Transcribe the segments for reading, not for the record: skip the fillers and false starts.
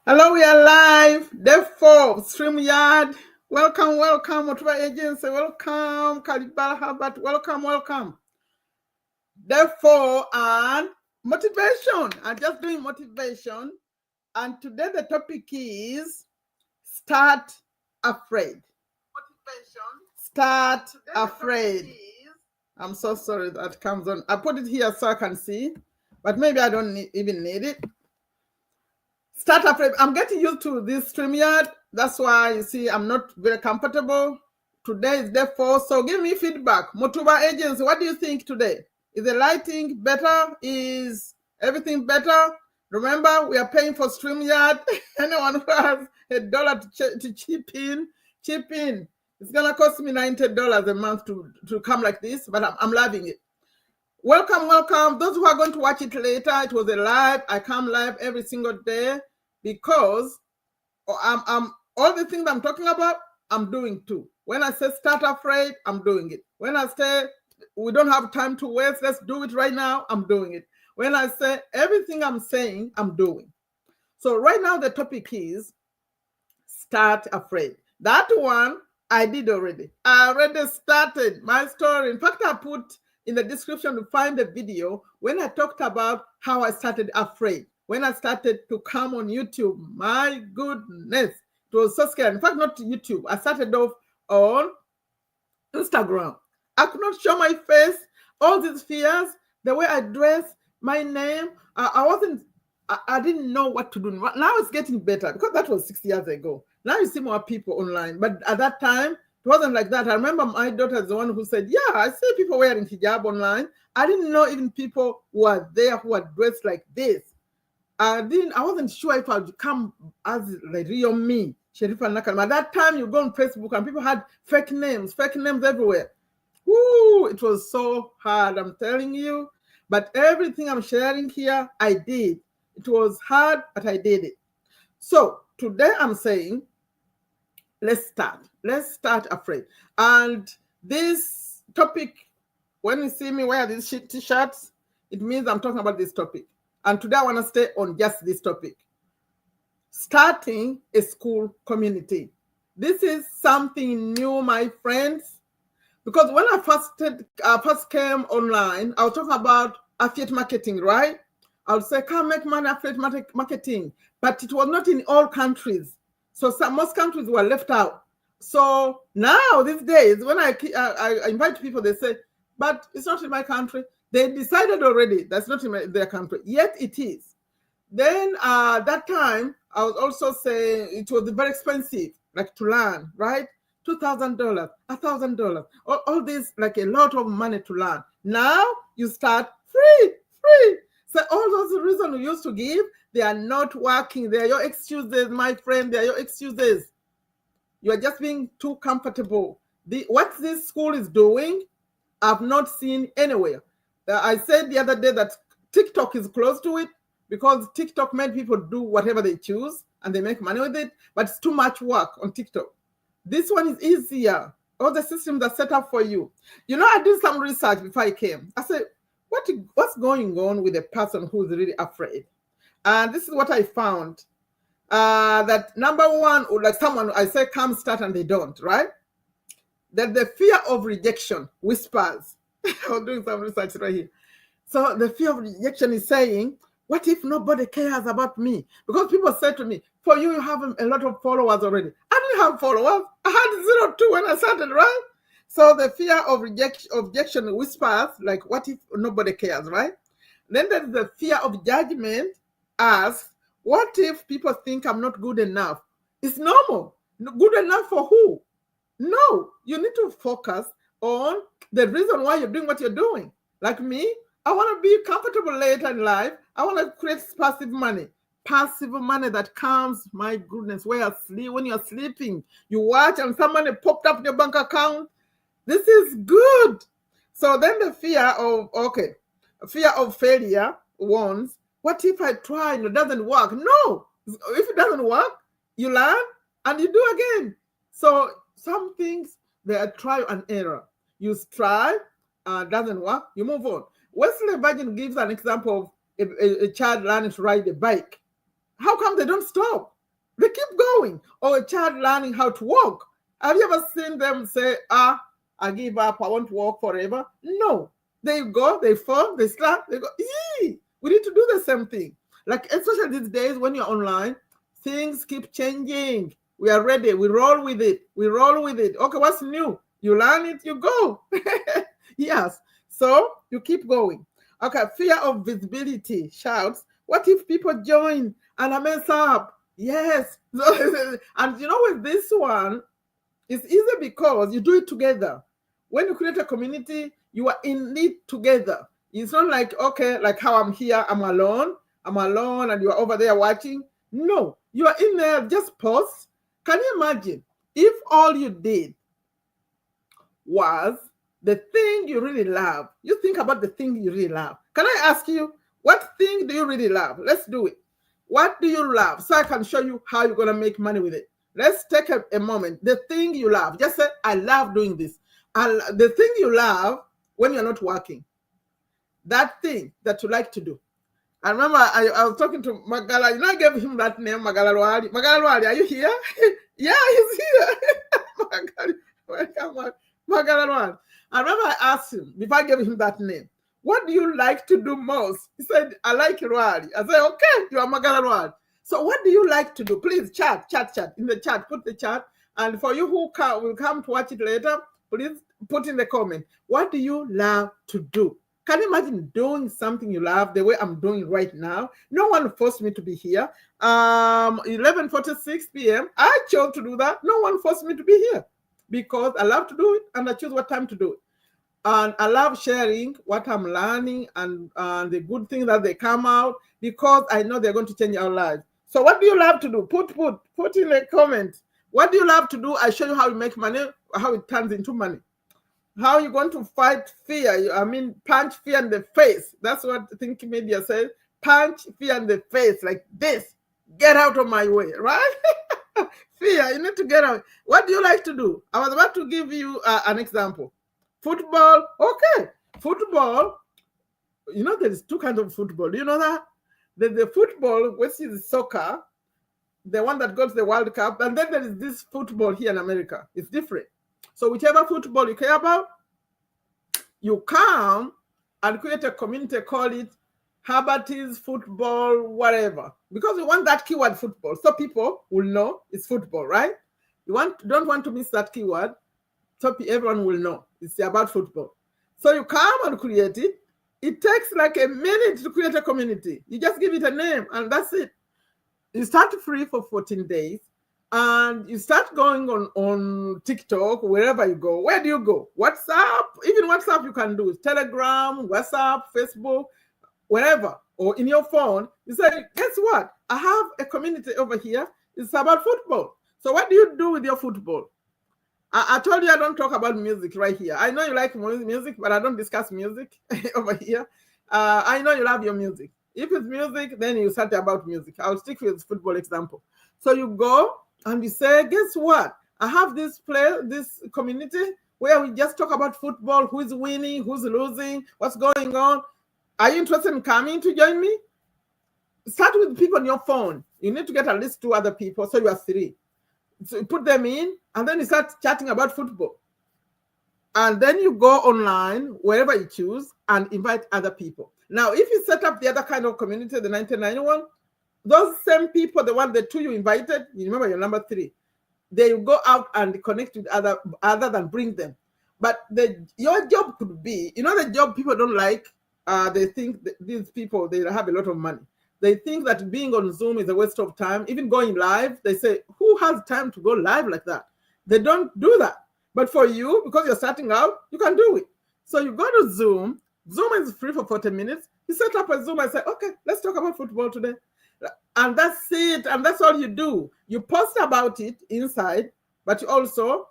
Hello, we are live. Day 4, StreamYard. Welcome, welcome, Motivational Agency. Welcome, Kalibal Habat. Welcome. Day 4 and motivation. I'm just doing motivation. And today the topic is start afraid. Motivation. Start afraid. I'm so sorry that comes on. I put it here so I can see, but maybe I don't even need it. Start afraid. I'm getting used to this StreamYard. That's why you see I'm not very comfortable. Today is day 4, so give me feedback. Motuba Agency, what do you think today? Is the lighting better? Is everything better? Remember, we are paying for StreamYard. Anyone who has $1 to chip in. It's gonna cost me $90 a month to come like this, but I'm loving it. Welcome. Those who are going to watch it later, it was a live. I come live every single day because I'm all the things I'm talking about, I'm doing too. When I say start afraid, I'm doing it. When I say we don't have time to waste, let's do it right now, I'm doing it. When I say everything I'm saying, I'm doing. So right now the topic is start afraid. That one I did already. I already started my story. In fact, I put in the description to find the video when I talked about how I started afraid. When I started to come on YouTube, my goodness, it was so scary. In fact, not YouTube. I started off on Instagram. I could not show my face, all these fears, the way I dress, my name. I didn't know what to do. Now it's getting better because that was 6 years ago. Now you see more people online. But at that time, it wasn't like that. I remember my daughter is the one who said, yeah, I see people wearing hijab online. I didn't know even people who are there who are dressed like this. I wasn't sure if I would come as the real me, Sherifa and Nakalema. At that time, you go on Facebook and people had fake names everywhere. Woo, it was so hard, I'm telling you. But everything I'm sharing here, I did. It was hard, but I did it. So today I'm saying, let's start. Let's start afraid. And this topic, when you see me wear these t-shirts, it means I'm talking about this topic. And today I want to stay on just this topic. Starting a school community. This is something new, my friends. Because when I first came online, I was talking about affiliate marketing, right? I would say, come make money affiliate marketing. But it was not in all countries. So most countries were left out. So now, these days, when I invite people, they say, but it's not in my country. They decided already that's not in their country. Yet it is. Then that time, I was also saying it was very expensive, like to learn, right? $2,000, $1,000, all this, like a lot of money to learn. Now you start free. So all those reasons we used to give, they are not working. They are your excuses, my friend. They are your excuses. You are just being too comfortable. What this school is doing, I've not seen anywhere. I said the other day that TikTok is close to it because TikTok made people do whatever they choose and they make money with it, but it's too much work on TikTok. This one is easier. All the systems are set up for you. You know, I did some research before I came. I said, what's going on with a person who's really afraid? And this is what I found. That number one, like someone, I say, come start and they don't, right? That the fear of rejection whispers. I'm doing some research right here. So the fear of rejection is saying, what if nobody cares about me? Because people say to me, for you, you have a lot of followers already. I didn't have followers. I had 0.2 when I started, right? So the fear of rejection whispers, like, what if nobody cares, right? Then there's the fear of judgment asks, what if people think I'm not good enough? It's normal. Good enough for who? No, you need to focus on the reason why you're doing what you're doing. Like me, I want to be comfortable later in life. I want to create passive money. Passive money that comes, my goodness, when you're sleeping, you watch and somebody popped up in your bank account. This is good. So then the fear of failure warns, what if I try and it doesn't work? No, if it doesn't work, you learn and you do again. So some things, they are trial and error. You try, doesn't work, you move on. Wesley Virgin gives an example of a child learning to ride a bike. How come they don't stop. They keep going. Or a child learning how to walk. Have you ever seen them say, I give up, I want to walk forever? No. They go, they fall, they start, they go, yee! We need to do the same thing. Like, especially these days when you're online, things keep changing. We are ready. We roll with it. We roll with it. Okay, what's new? You learn it, you go. Yes. So you keep going. Okay, fear of visibility shouts, what if people join and I mess up? Yes. And you know, with this one, it's easy because you do it together. When you create a community, you are in it together. It's not like, okay, like how I'm here, I'm alone, and you are over there watching. No, you are in there, just pause. Can you imagine if all you did was the thing you really love? You think about the thing you really love. Can I ask you, what thing do you really love? Let's do it. What do you love? So I can show you how you're going to make money with it. Let's take a moment. The thing you love. Just say, I love doing this. The thing you love when you're not working. That thing that you like to do. I remember I was talking to Magala. You know, I gave him that name, Magala Rwali. Magala Rwali, are you here? Yeah, he's here. Welcome, Magala Rwali. I remember I asked him, before I gave him that name, what do you like to do most? He said, I like Rwali. I said, okay, you are Magala Rwali. So what do you like to do? Please chat. In the chat, put the chat. And for you who will come to watch it later, please put in the comment, what do you love to do? Can you imagine doing something you love the way I'm doing right now? No one forced me to be here. 11:46 p.m. I chose to do that. No one forced me to be here because I love to do it and I choose what time to do it. And I love sharing what I'm learning and the good things that they come out because I know they're going to change our lives. So what do you love to do? Put in a comment. What do you love to do? I show you how you make money, how it turns into money. How you're going to fight fear. Punch fear in the face. That's what Think Media says. Punch fear in the face like this. Get out of my way, right? Fear, you need to get out. What do you like to do? I was about to give you an example. Football, okay. Football, you know, there's two kinds of football. Do you know that? There's the football, which is soccer, the one that goes to the World Cup, and then there is this football here in America. It's different. So whichever football you care about, you come and create a community, call it Herbert's football, whatever. Because you want that keyword football. So people will know it's football, right? Don't want to miss that keyword. So everyone will know it's about football. So you come and create it. It takes like a minute to create a community. You just give it a name and that's it. You start free for 14 days. And you start going on TikTok, wherever you go. Where do you go? WhatsApp, even WhatsApp you can do. Telegram, WhatsApp, Facebook, wherever. Or in your phone, you say, guess what? I have a community over here. It's about football. So what do you do with your football? I told you I don't talk about music right here. I know you like music, but I don't discuss music over here. I know you love your music. If it's music, then you start about music. I'll stick with football example. So you go, and you say, guess what? I have this community where we just talk about football, who's winning, who's losing, what's going on. Are you interested in coming to join me? Start with people on your phone. You need to get at least 2 other people, so you are 3. So you put them in, and then you start chatting about football. And then you go online, wherever you choose, and invite other people. Now, if you set up the other kind of community, the 1991, those same people, the 2 you invited, you remember your number 3, they will go out and connect with other than bring them. But your job could be, you know, the job people don't like, they think these people, they have a lot of money. They think that being on Zoom is a waste of time. Even going live, they say, who has time to go live like that? They don't do that. But for you, because you're starting out, you can do it. So you go to Zoom. Zoom is free for 40 minutes. You set up a Zoom and say, okay, let's talk about football today. And that's it. And that's all you do. You post about it inside, but you also,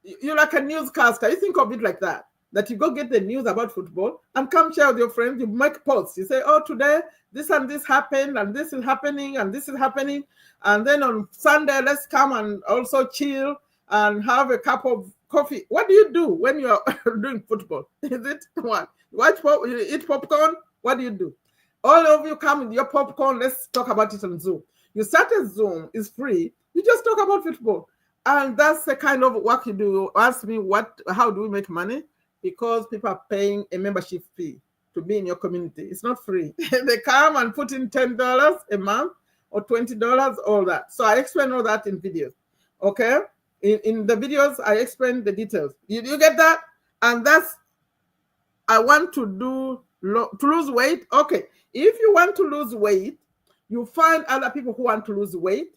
you're like a newscaster. You think of it like that you go get the news about football and come share with your friends. You make posts. You say, oh, today, this and this happened, and this is happening, and this is happening. And then on Sunday, let's come and also chill and have a cup of coffee. What do you do when you're doing football? Is it what? You eat popcorn? What do you do? All of you come with your popcorn. Let's talk about it on Zoom. You start a Zoom, it's free. You just talk about football. And that's the kind of work you do. You ask me how do we make money? Because people are paying a membership fee to be in your community. It's not free. They come and put in $10 a month or $20, all that. So I explain all that in videos. Okay? In the videos, I explain the details. You get that? And that's, I want to lose weight. Okay. If you want to lose weight, you find other people who want to lose weight.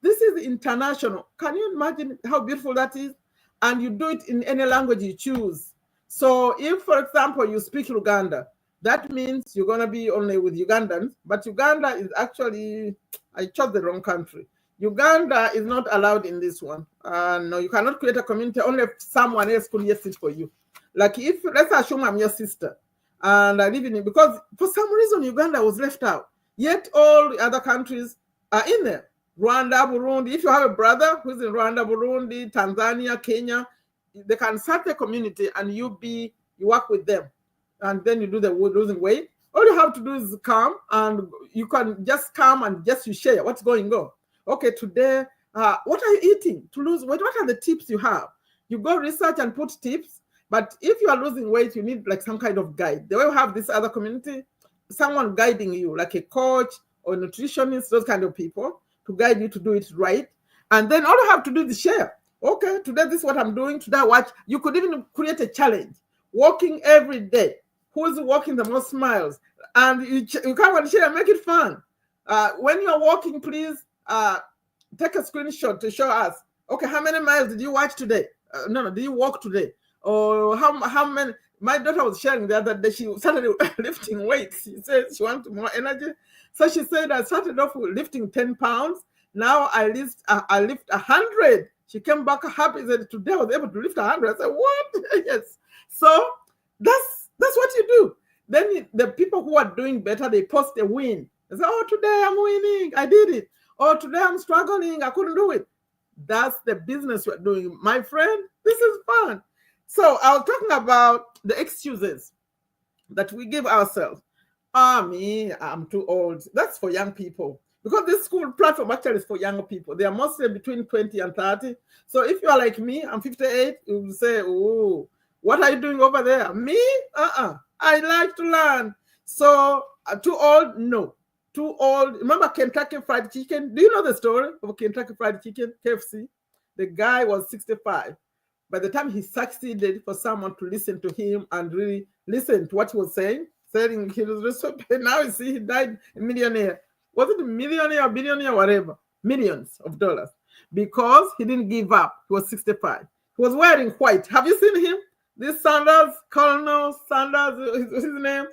This is international. Can you imagine how beautiful that is? And you do it in any language you choose. So if, for example, you speak Uganda, that means you're going to be only with Ugandans. But Uganda is actually, I chose the wrong country. Uganda is not allowed in this one. No, you cannot create a community. Only if someone else could yes it for you. Like if, let's assume I'm your sister and I live in it, because for some reason Uganda was left out. Yet all the other countries are in there. Rwanda, Burundi. If you have a brother who's in Rwanda, Burundi, Tanzania, Kenya, they can start a community and you work with them. And then you do the losing weight. All you have to do is come, and you can just come and just you share what's going on. Okay, today, what are you eating to lose weight? What are the tips you have? You go research and put tips. But if you are losing weight, you need like some kind of guide. They will have this other community, someone guiding you, like a coach or nutritionist, those kind of people to guide you to do it right. And then all you have to do is share. Okay, today this is what I'm doing. Today I watch. You could even create a challenge. Walking every day. Who's walking the most miles? And you come and share and make it fun. When you're walking, please take a screenshot to show us. Okay, how many miles did you watch today? Did you walk today? Or how many? My daughter was sharing the other day. She started lifting weights. She said she wanted more energy. So she said, I started off with lifting 10 pounds. Now I lift 100. She came back happy. Said, today I was able to lift 100. I said, what? Yes. So that's what you do. Then the people who are doing better, they post a win. They say, oh, today I'm winning. I did it. Oh, today I'm struggling. I couldn't do it. That's the business we're doing. My friend, this is fun. So I was talking about the excuses that we give ourselves. Me, I'm too old. That's for young people. Because this Skool platform actually is for young people. They are mostly between 20 and 30. So if you are like me, I'm 58, you will say, oh, what are you doing over there? Me? I like to learn. So too old? No. Too old. Remember Kentucky Fried Chicken? Do you know the story of Kentucky Fried Chicken, KFC? The guy was 65. By the time he succeeded for someone to listen to him and really listen to what he was saying he was so paid. Now you see he died a millionaire. Was it a millionaire or billionaire, whatever? Millions of dollars. Because he didn't give up. He was 65. He was wearing white. Have you seen him? This Sanders, Colonel Sanders, his name.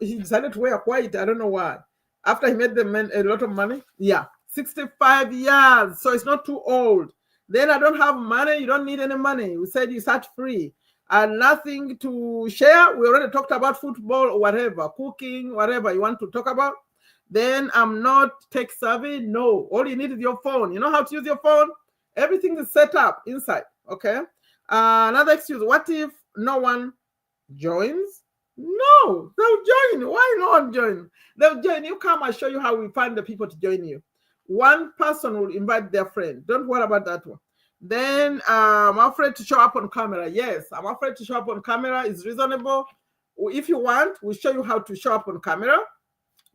He decided to wear white. I don't know why. After he made the men a lot of money. Yeah. 65 years. So it's not too old. Then I don't have money. You don't need any money. We said you start free. And nothing to share. We already talked about football or whatever, cooking, whatever you want to talk about. Then I'm not tech savvy. No. All you need is your phone. You know how to use your phone? Everything is set up inside. Okay. Another excuse. What if no one joins? No, they'll join. Why no one join? They'll join. You come, I'll show you how we find the people to join you. One person will invite their friend. Don't worry about that one. Then I'm afraid to show up on camera. Yes, I'm afraid to show up on camera. It's reasonable. If you want, we'll show you how to show up on camera,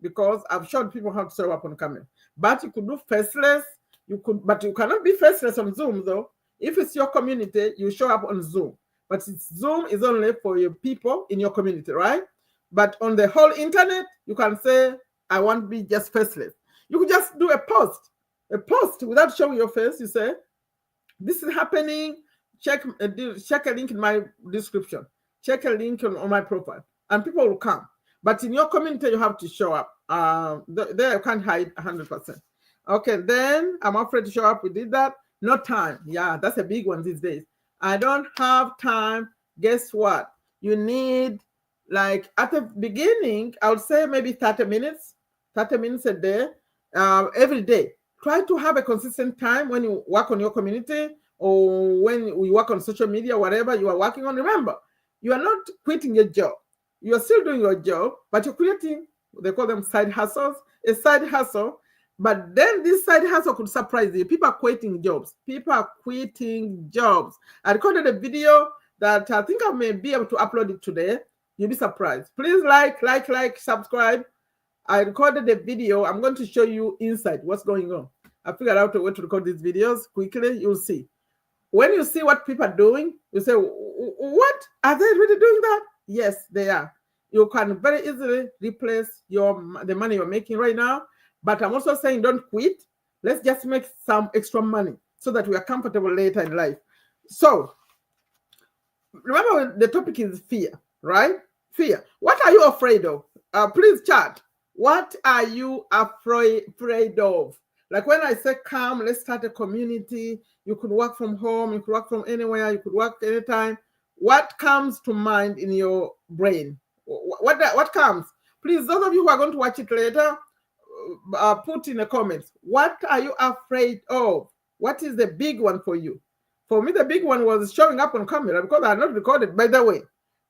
because I've shown people how to show up on camera. But you could do faceless. But you cannot be faceless on Zoom though. If it's your community, you show up on Zoom. But Zoom is only for your people in your community, right? But on the whole internet, you can say, I want to be just faceless. You could just do a post without showing your face. You say, this is happening. Check a link in my description. Check a link on my profile. And people will come. But in your community, you have to show up. There you can't hide 100%. Okay, then I'm afraid to show up. We did that. No time. Yeah, that's a big one these days. I don't have time. Guess what? You need, like, at the beginning, I would say maybe 30 minutes a day, every day. Try to have a consistent time when you work on your community or when you work on social media, whatever you are working on. Remember, you are not quitting your job. You are still doing your job, but you're creating, they call them side hustles. A side hustle But then this side hustle could surprise you. People are quitting jobs. People are quitting jobs. I recorded a video that I think I may be able to upload it today. You'll be surprised. Please like, subscribe. I recorded a video. I'm going to show you inside what's going on. I figured out a way to record these videos quickly. You'll see. When you see what people are doing, you say, what? Are they really doing that? Yes, they are. You can very easily replace the money you're making right now. But I'm also saying don't quit. Let's just make some extra money so that we are comfortable later in life. So remember, the topic is fear, right? Fear. What are you afraid of? Please chat. What are you afraid of? Like when I say come, let's start a community. You could work from home. You could work from anywhere. You could work anytime. What comes to mind in your brain? What comes? Please, those of you who are going to watch it later, put in the comments. What are you afraid of? What is the big one for you? For me, the big one was showing up on camera because I not recorded. By the way,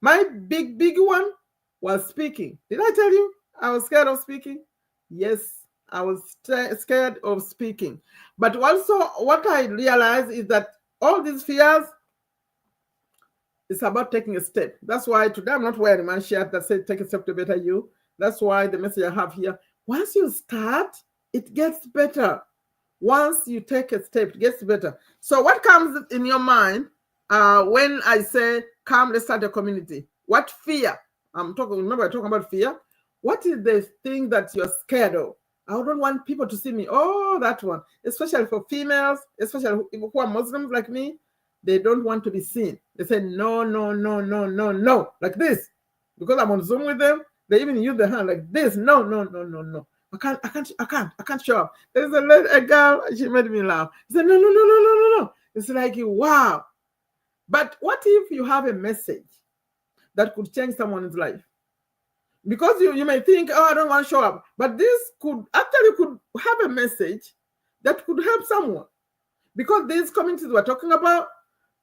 my big one was speaking. Did I tell you I was scared of speaking? Yes, I was scared of speaking. But also what I realized is that all these fears, it's about taking a step. That's why today I'm not wearing my shirt that says take a step to better you. That's why the message I have here, once you start, it gets better. Once you take a step, it gets better. So what comes in your mind when I say, come, let's start a community? What fear? Remember I'm talking about fear. What is the thing that you're scared of? I don't want people to see me. Oh, that one. Especially for females, especially who are Muslims like me, they don't want to be seen. They say, no, no, no, no, no, no. Like this. Because I'm on Zoom with them, they even use their hand like this. No, no, no, no, no. I can't show up. There's a girl, she made me laugh. She said, no, no, no, no, no, no, no. It's like, wow. But what if you have a message that could change someone's life? Because you may think, oh, I don't want to show up. But this could have a message that could help someone. Because these communities we're talking about,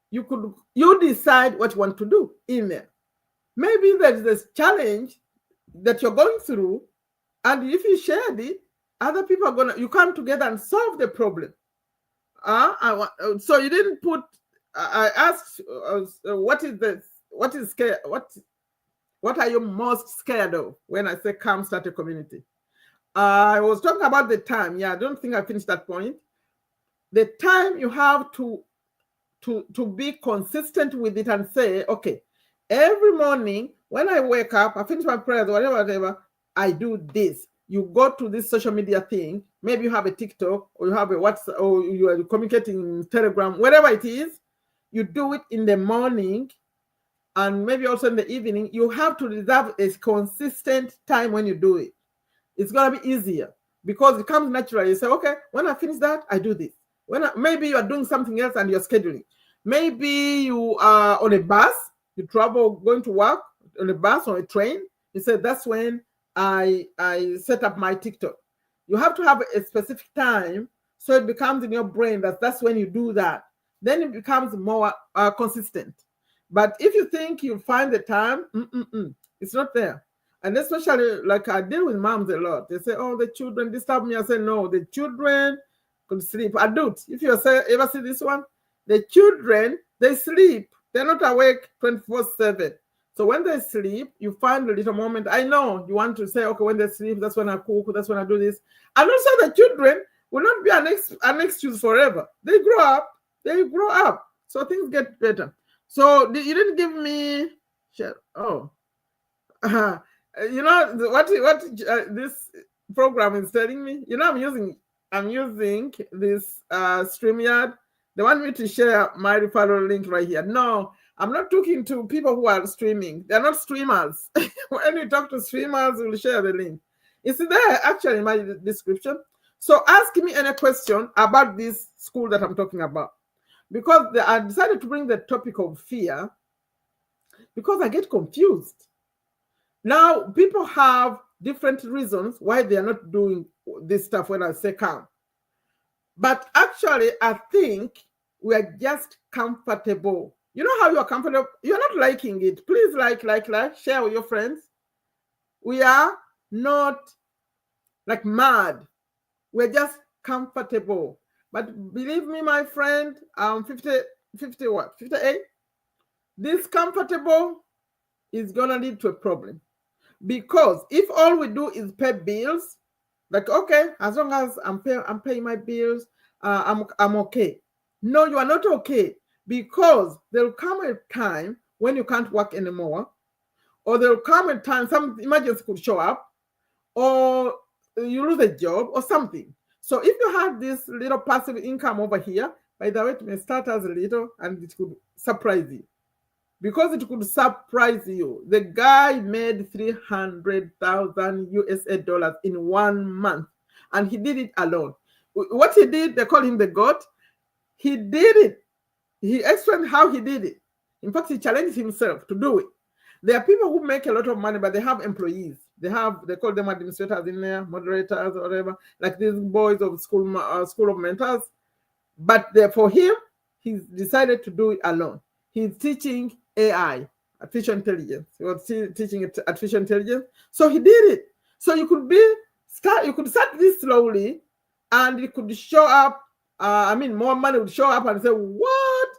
you decide what you want to do in there. Maybe there's this challenge that you're going through, and if you share it, other people are you come together and solve the problem. So you didn't put. I asked, what are you most scared of when I say come start a community? I was talking about the time. Yeah, I don't think I finished that point. The time you have to be consistent with it and say, okay, every morning when I wake up, I finish my prayers, whatever, I do this. You go to this social media thing. Maybe you have a TikTok or you have a WhatsApp or you are communicating in Telegram, whatever it is. You do it in the morning and maybe also in the evening. You have to reserve a consistent time when you do it. It's going to be easier because it comes naturally. You say, okay, when I finish that, I do this. Maybe you are doing something else and you're scheduling. Maybe you are on a bus, you travel going to work on a bus or a train. You say, that's when I set up my TikTok. You have to have a specific time so it becomes in your brain that's when you do that. Then it becomes more consistent. But if you think you find the time, it's not there. And especially, like I deal with moms a lot. They say, oh, the children disturb me. I say, no, the children could sleep. Adults, if you ever see this one, the children, they sleep. They're not awake 24/7. So when they sleep, you find a little moment. I know you want to say, okay, when they sleep, that's when I cook, that's when I do this. And also the children will not be an excuse forever. They grow up. So things get better. So you didn't give me, you know what this program is telling me. You know, I'm using this StreamYard. They want me to share my referral link right here. No, I'm not talking to people who are streaming. They're not streamers. When you talk to streamers, we'll share the link. It's there actually in my description. So ask me any question about this school that I'm talking about. Because I decided to bring the topic of fear because I get confused. Now, people have different reasons why they are not doing this stuff when I say come. But actually, I think we are just comfortable. You know how you are comfortable? You're not liking it. Please like, share with your friends. We are not like mad. We're just comfortable. But believe me, my friend, 50 what? 58? This comfortable is going to lead to a problem. Because if all we do is pay bills, like, okay, as long as I'm paying my bills, I'm okay. No, you are not okay, because there'll come a time when you can't work anymore, or there'll come a time some emergency could show up, or you lose a job or something. So if you have this little passive income over here, by the way, it may start as a little and it could surprise you. Because it could surprise you. The guy made 300,000 USA dollars in 1 month, and he did it alone. What he did, they call him the GOAT. He did it. He explained how he did it. In fact, he challenged himself to do it. There are people who make a lot of money, but they have employees. They call them administrators in there, moderators, or whatever, like these boys of School of Mentors. But for him, he's decided to do it alone. He's teaching AI, artificial intelligence. He was teaching artificial intelligence. So he did it. So you could start this slowly, and it could show up. More money would show up and say, what?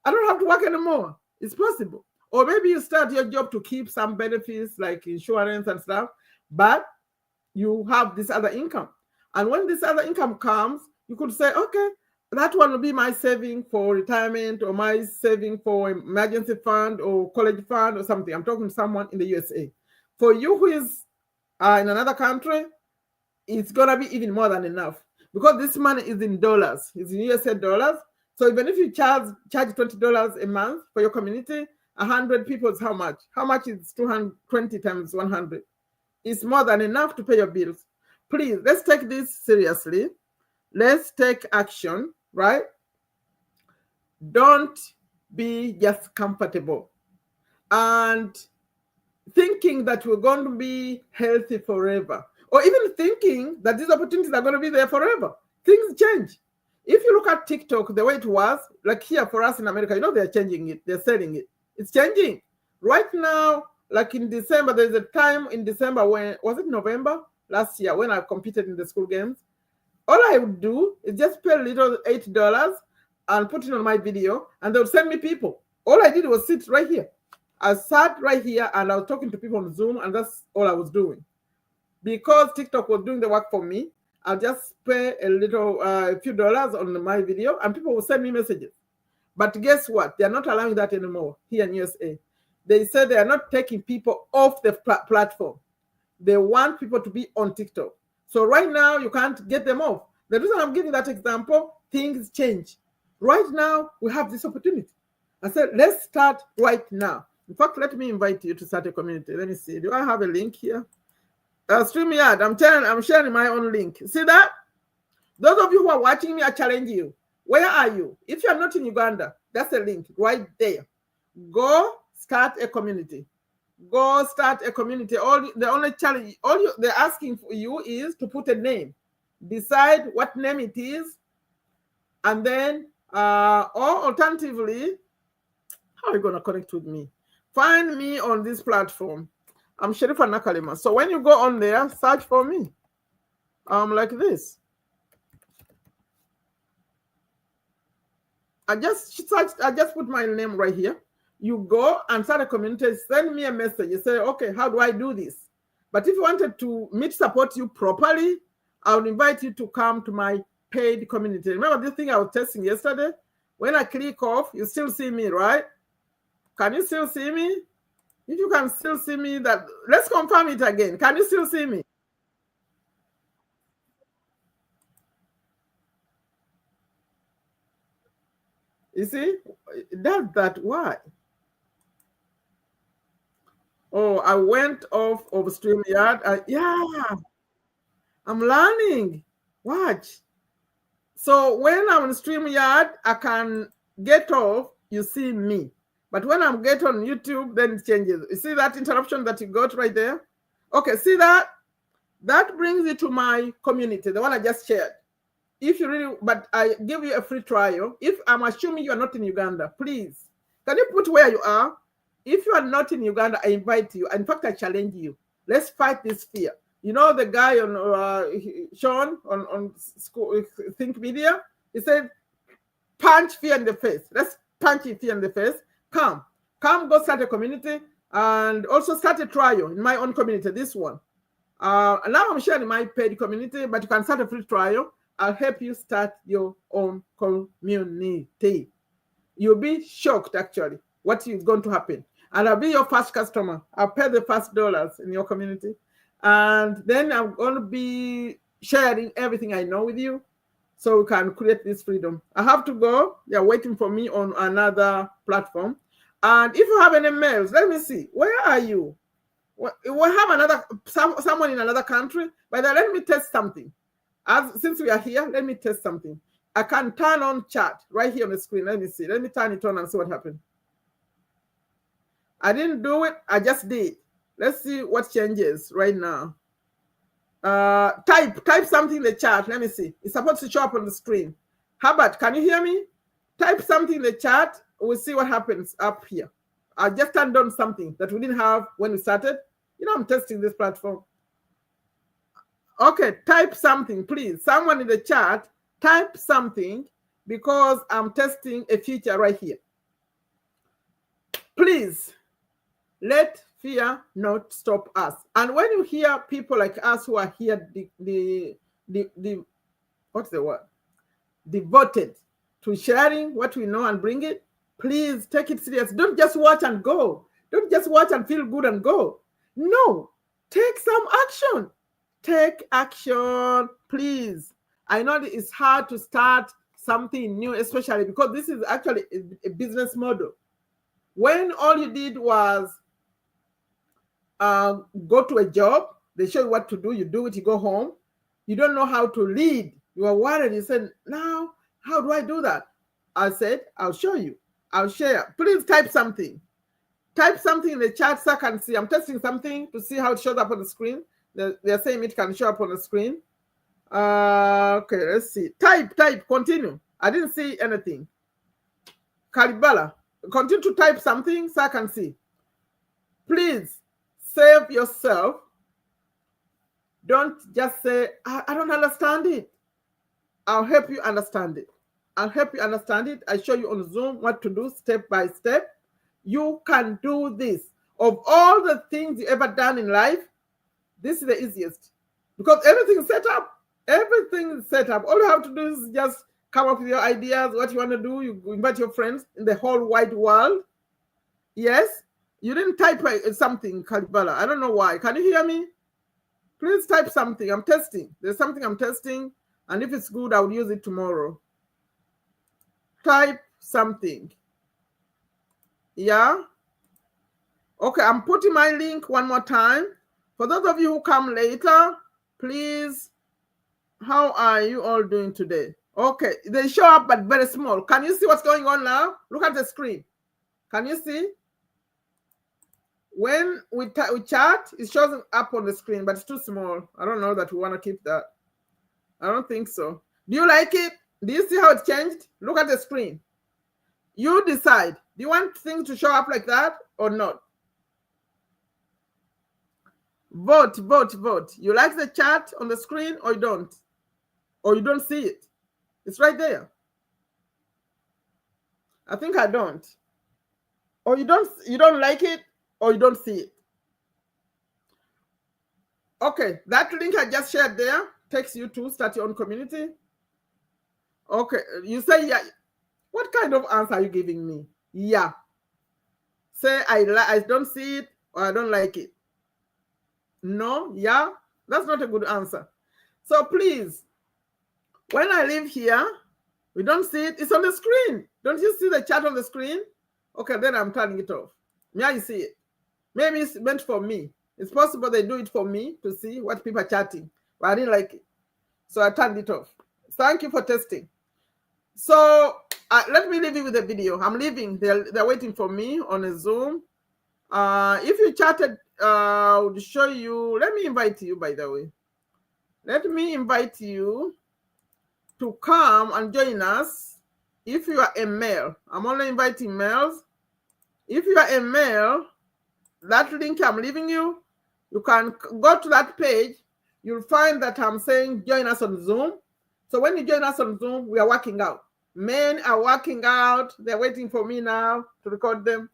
I don't have to work anymore. It's possible. Or maybe you start your job to keep some benefits like insurance and stuff, but you have this other income. And when this other income comes, you could say, okay, that one will be my saving for retirement, or my saving for emergency fund or college fund or something. I'm talking to someone in the USA. For you who is in another country, it's going to be even more than enough, because this money is in dollars. It's in USA dollars. So even if you charge $20 a month for your community, 100 people is how much? How much is 220 times 100? It's more than enough to pay your bills. Please, let's take this seriously. Let's take action, right? Don't be just comfortable and thinking that we're going to be healthy forever, or even thinking that these opportunities are going to be there forever. Things change. If you look at TikTok, the way it was, like here for us in America, they're changing it. They're selling it. It's changing. Right now, like in December, there's a time in December when, was it November last year, when I competed in the school games? All I would do is just pay a little $8 and put it on my video, and they would send me people. All I did was sit right here. I sat right here and I was talking to people on Zoom, and that's all I was doing. Because TikTok was doing the work for me, I'll just pay a few dollars on my video, and people will send me messages. But guess what? They're not allowing that anymore here in USA. They said they are not taking people off the platform. They want people to be on TikTok. So right now, you can't get them off. The reason I'm giving that example, things change. Right now, we have this opportunity. I said, let's start right now. In fact, let me invite you to start a community. Let me see. Do I have a link here? StreamYard, I'm sharing my own link. See that? Those of you who are watching me, I challenge you. Where are you? If you're not in Uganda, that's a link right there. Go start a community. Go start a community. The only challenge, they're asking for you is to put a name. Decide what name it is, and then, or alternatively, how are you going to connect with me? Find me on this platform. I'm Sherifa Nakalema. So when you go on there, search for me. Like this. I just put my name right here. You go and start a community, send me a message. You say, okay, how do I do this? But if you wanted me to support you properly, I would invite you to come to my paid community. Remember this thing I was testing yesterday? When I click off, you still see me, right? Can you still see me? If you can still see me, let's confirm it again. Can you still see me? You see, does that. Why? Oh, I went off of StreamYard. Yeah, I'm learning. Watch. So when I'm on StreamYard, I can get off, you see me. But when I'm get on YouTube, then it changes. You see that interruption that you got right there? Okay, see that? That brings you to my community, the one I just shared. If you really, but I give you a free trial. If I'm assuming you are not in Uganda, please, can you put where you are? If you are not in Uganda, I invite you. In fact, I challenge you. Let's fight this fear. You know the guy on Sean on School Think Media? He said, punch fear in the face. Let's punch fear in the face. Come, go start a community and also start a trial in my own community, this one. Now I'm sharing my paid community, but you can start a free trial. I'll help you start your own community. You'll be shocked, actually, what is going to happen. And I'll be your first customer. I'll pay the first dollars in your community. And then I'm going to be sharing everything I know with you so we can create this freedom. I have to go. They're waiting for me on another platform. And if you have any mails, let me see. Where are you? We have someone in another country. But let me test something. Since we are here, let me test something. I can turn on chat right here on the screen. Let me see. Let me turn it on and see what happened. I didn't do it. I just did. Let's see what changes right now. Type something in the chat. Let me see. It's supposed to show up on the screen. Herbert, can you hear me? Type something in the chat. We'll see what happens up here. I just turned on something that we didn't have when we started. You know, I'm testing this platform. Okay, type something, please. Someone in the chat, type something because I'm testing a feature right here. Please, let fear not stop us. And when you hear people like us who are here, what's the word? Devoted to sharing what we know and bring it, please take it serious. Don't just watch and go. Don't just watch and feel good and go. No, take some action. Take action, please. I know it's hard to start something new, especially because this is actually a business model. When all you did was go to a job, they show you what to do, you do it, you go home. You don't know how to lead. You are worried. You said, now, how do I do that? I said, I'll show you. I'll share. Please type something. Type something in the chat so I can see. I'm testing something to see how it shows up on the screen. They're saying it can show up on the screen. Okay, let's see. Type, continue. I didn't see anything. Kalibala, continue to type something so I can see. Please save yourself. Don't just say, I don't understand it. I'll help you understand it. I'll help you understand it. I show you on Zoom what to do step by step. You can do this. Of all the things you ever done in life, this is the easiest. Because everything is set up. Everything is set up. All you have to do is just come up with your ideas, what you want to do. You invite your friends in the whole wide world. Yes? You didn't type something, Kalibala. I don't know why. Can you hear me? Please type something. I'm testing. There's something I'm testing. And if it's good, I'll use it tomorrow. Type something. Yeah? Okay, I'm putting my link one more time. For those of you who come later, please, how are you all doing today? Okay, they show up but very small. Can you see what's going on now? Look at the screen. Can you see? When we chat, it shows up on the screen, but it's too small. I don't know that we want to keep that. I don't think so. Do you like it? Do you see how it changed? Look at the screen. You decide. Do you want things to show up like that or not? Vote. You like the chat on the screen or you don't? Or you don't see it? It's right there. I think I don't. Or you don't like it or you don't see it. Okay, that link I just shared there takes you to start your own community. Okay, you say yeah. What kind of answer are you giving me? Yeah. Say I don't see it or I don't like it. No, yeah, that's not a good answer. So please, when I leave here, we don't see it. It's on the screen. Don't you see the chat on the screen? Okay, then I'm turning it off. May I see it? Maybe it's meant for me. It's possible they do it for me to see what people are chatting, but I didn't like it. So I turned it off. Thank you for testing. So let me leave you with a video. I'm leaving. They're waiting for me on a Zoom. If you chatted, I'll show you. Let me invite you, by the way. Let me invite you to come and join us if you are a male. I'm only inviting males. If you are a male, that link I'm leaving you, you can go to that page you'll find that I'm saying join us on Zoom. So when you join us on Zoom, we are working out. Men are working out. They're waiting for me now to record them.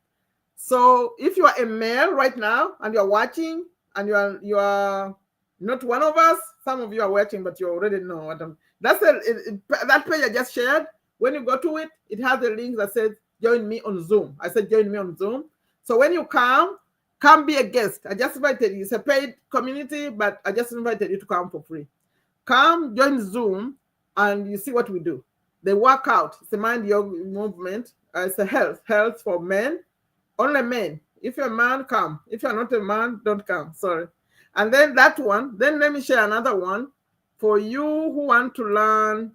So if you are a male right now and you're watching and you are not one of us, some of you are watching, but you already know what I'm. That's that page I just shared. When you go to it, it has a link that says join me on Zoom. I said join me on Zoom. So when you come be a guest. I just invited you. It's a paid community, but I just invited you to come for free. Come join Zoom and you see what we do. They work out. It's a mind yoga movement. It's a health for men. Only men. If you're a man, come. If you're not a man, don't come. Sorry. And then that one. Then let me share another one for you who want to learn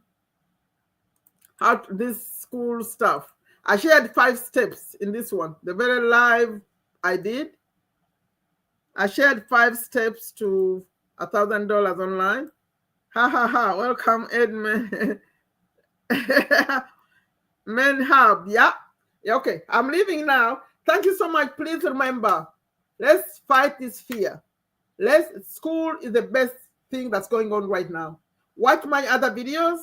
how to, this school stuff. I shared 5 steps in this one. The very live I did. I shared 5 steps to $1,000 online. Ha ha ha. Welcome, Edmund. Men Hub. Yeah. Okay. I'm leaving now. Thank you so much. Please remember, let's fight this fear. School is the best thing that's going on right now. Watch my other videos.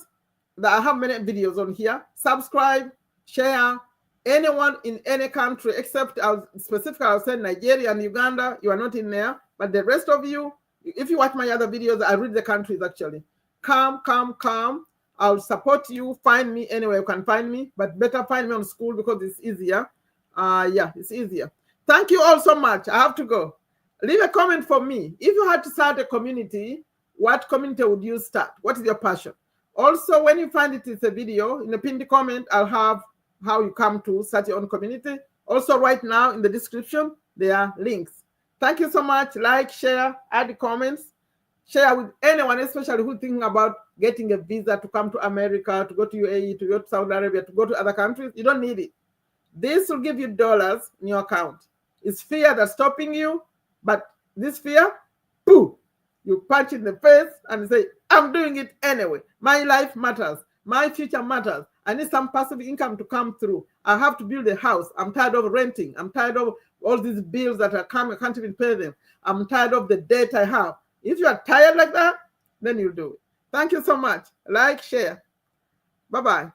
I have many videos on here. Subscribe, share. Anyone in any country, except I'll say Nigeria and Uganda, you are not in there. But the rest of you, if you watch my other videos, I read the countries actually. Come. I'll support you. Find me anywhere you can find me, but better find me on Skool because it's easier. Yeah, it's easier. Thank you all so much. I have to go. Leave a comment for me. If you had to start a community, what community would you start? What is your passion? Also, when you find it's a video, in the pinned comment, I'll have how you come to start your own community. Also, right now in the description, there are links. Thank you so much. Like, share, add comments. Share with anyone, especially who's thinking about getting a visa to come to America, to go to UAE, to go to Saudi Arabia, to go to other countries. You don't need it. This will give you dollars in your account. It's fear that's stopping you, but this fear, pooh, you punch in the face and say, I'm doing it anyway. My life matters. My future matters. I need some passive income to come through. I have to build a house. I'm tired of renting. I'm tired of all these bills that are coming. I can't even pay them. I'm tired of the debt I have. If you are tired like that, then you'll do it. Thank you so much. Like, share. Bye-bye.